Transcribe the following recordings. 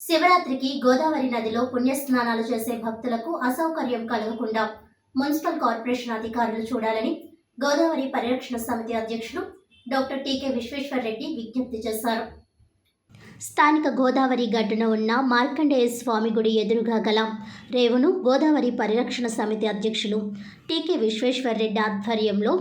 శివరాత్రికి గోదావరి నదిలో పుణ్యస్నానాలు చేసే భక్తులకు అసౌకర్యం కలగకుండా మున్సిపల్ కార్పొరేషన్ అధికారులు చూడాలని గోదావరి పరిరక్షణ సమితి అధ్యక్షులు డాక్టర్ టీకే విశ్వేశ్వరరెడ్డి విజ్ఞప్తి చేశారు. స్థానిక గోదావరి గట్టున ఉన్న మార్కండేయ స్వామి గుడి ఎదురుగా గల రేవును గోదావరి పరిరక్షణ సమితి అధ్యక్షులు టీకే విశ్వేశ్వరరెడ్డి ఆధ్వర్యంలో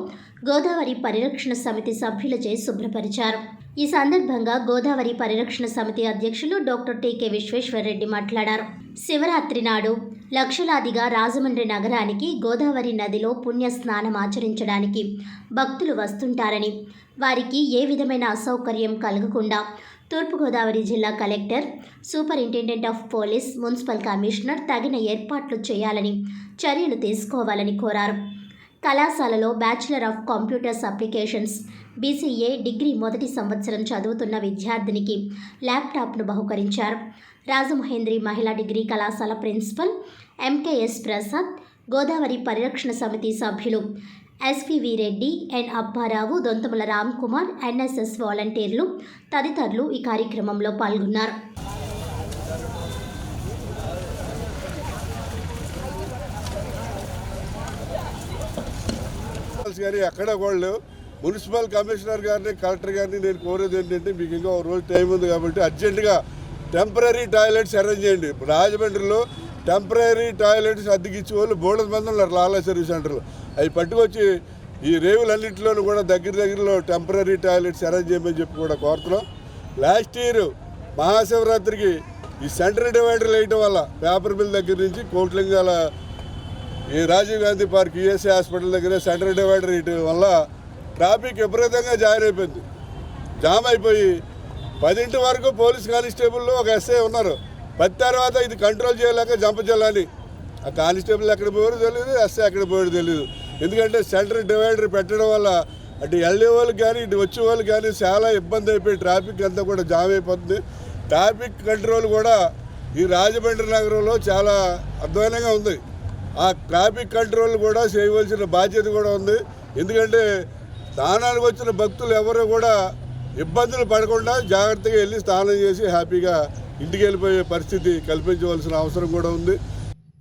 గోదావరి పరిరక్షణ సమితి సభ్యులచే శుభ్రపరిచారు. ఈ సందర్భంగా గోదావరి పరిరక్షణ సమితి అధ్యక్షులు డాక్టర్ టీకే విశ్వేశ్వరరెడ్డి మాట్లాడారు. శివరాత్రి నాడు లక్షలాదిగా రాజమండ్రి నగరానికి గోదావరి నదిలో పుణ్య స్నానం ఆచరించడానికి భక్తులు వస్తుంటారని, వారికి ఏ విధమైన అసౌకర్యం కలగకుండా తూర్పుగోదావరి జిల్లా collector, superintendent of police, municipal commissioner తగిన ఏర్పాట్లు చేయాలని చర్యలు తీసుకోవాలని కోరారు. కళాశాలలో bachelor of computers applications BCA degree మొదటి సంవత్సరం చదువుతున్న విద్యార్థినికి ల్యాప్టాప్ను బహుకరించారు. రాజమహేంద్రి మహిళా డిగ్రీ కళాశాల ప్రిన్సిపల్ MKS ప్రసాద్, గోదావరి పరిరక్షణ సమితి సభ్యులు SPV Reddy, N Apparao, దొంతముల Ram Kumar, NSS వాలంటీర్లు తదితరులు ఈ కార్యక్రమంలో పాల్గొన్నారు. ఎక్కడ వాళ్ళు మున్సిపల్ కమిషనర్ గారిని, కలెక్టర్ గారిని నేను కోరేది ఏంటంటే, మీకు ఇంకా ఒక రోజు టైం ఉంది కాబట్టి అర్జెంటుగా టెంపరీ టాయిలెట్స్ అరేంజ్ చేయండి. రాజమండ్రిలో టెంపరీ టాయిలెట్స్ అద్దెకిచ్చే వాళ్ళు బోర్డు మంది ఉన్నారు లాలా సర్వీస్ సెంటర్లో. అవి పట్టుకొచ్చి ఈ రేవులన్నింటిలోనూ కూడా దగ్గరలో టెంపరీ టాయిలెట్స్ అరేంజ్ చేయమని చెప్పి కూడా కోరుతున్నాం. లాస్ట్ ఇయర్ మహాశివరాత్రికి ఈ సెంటర్ డివైడర్లు వేయటం వల్ల పేపర్ మిల్ దగ్గర నుంచి కోట్లింగాల ఈ Rajiv Gandhi park ESI hospital దగ్గర సెంటర్ డివైడర్ వేయటం వల్ల ట్రాఫిక్ విపరీతంగా జామ్ అయిపోయి 10 వరకు పోలీస్ కానిస్టేబుల్లో ఒక SI ఉన్నారు. 10 తర్వాత ఇది కంట్రోల్ చేయలేక జంపజల్లని ఆ కానిస్టేబుల్ ఎక్కడ పోయారో తెలియదు, SI ఎక్కడ పోయారో తెలియదు. ఎందుకంటే సెంటర్ డివైడర్ పెట్టడం వల్ల అటు వెళ్ళే వాళ్ళకి కానీ ఇటు వచ్చే వాళ్ళకి కానీ చాలా ఇబ్బంది అయిపోయి ట్రాఫిక్ అంతా కూడా జామ్ అయిపోతుంది. ట్రాఫిక్ కంట్రోల్ కూడా ఈ రాజమండ్రి నగరంలో చాలా అధ్వానంగా ఉంది. ఆ ట్రాఫిక్ కంట్రోల్ కూడా చేయవలసిన బాధ్యత కూడా ఉంది. ఎందుకంటే స్నానానికి వచ్చిన భక్తులు ఎవరు కూడా ఇబ్బందులు పడకుండా జాగ్రత్తగా వెళ్ళి స్నానం చేసి హ్యాపీగా ఇంటికి వెళ్ళిపోయే పరిస్థితి కల్పించవలసిన అవసరం కూడా ఉంది.